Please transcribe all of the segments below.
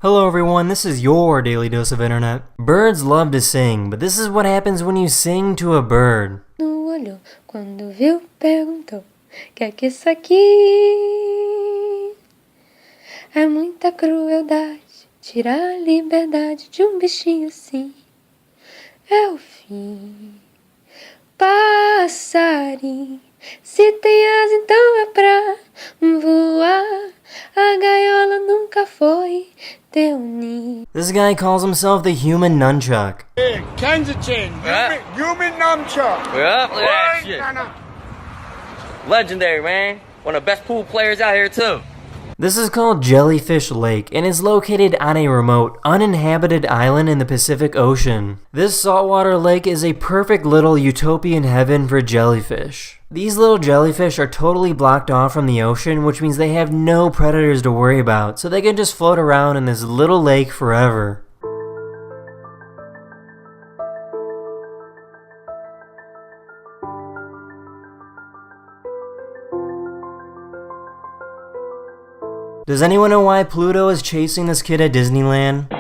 Hello everyone, this is your Daily Dose of Internet. Birds love to sing, but this is what happens when you sing to a bird. No olhou, quando viu, perguntou: que é isso aqui? É muita crueldade, tirar a liberdade de bichinho assim. É o fim. Passarinho, se tem asa então é pra voar. A gaiola nunca foi teu ninho. This guy calls himself the human nunchuck. Hey, Kensington, human nunchuck. Yep, look at that shit. Legendary, man. One of the best pool players out here, too. This is called Jellyfish Lake and is located on a remote, uninhabited island in the Pacific Ocean. This saltwater lake is a perfect little utopian heaven for jellyfish. These little jellyfish are totally blocked off from the ocean, which means they have no predators to worry about, so they can just float around in this little lake forever. Does anyone know why Pluto is chasing this kid at Disneyland?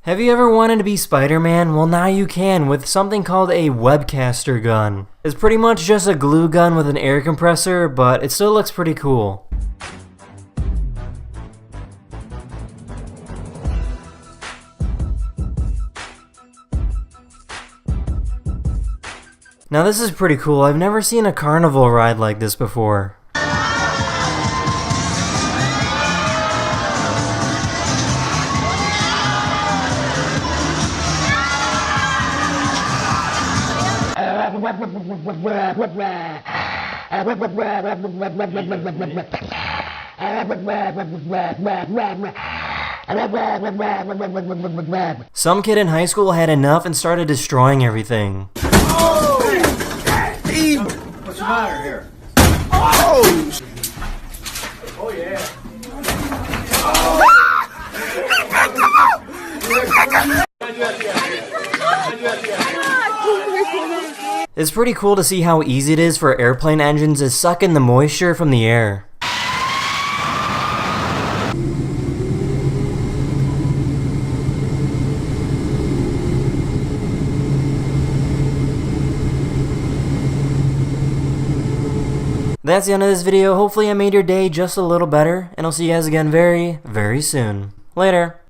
Have you ever wanted to be Spider-Man? Well, now you can with something called a webcaster gun. It's pretty much just a glue gun with an air compressor, but it still looks pretty cool. Now this is pretty cool. I've never seen a carnival ride like this before. Some kid in high school had enough and started destroying everything. What's the matter here? Oh! Oh yeah. It's pretty cool to see how easy it is for airplane engines to suck in the moisture from the air. That's the end of this video. Hopefully I made your day just a little better, and I'll see you guys again very, very soon. Later.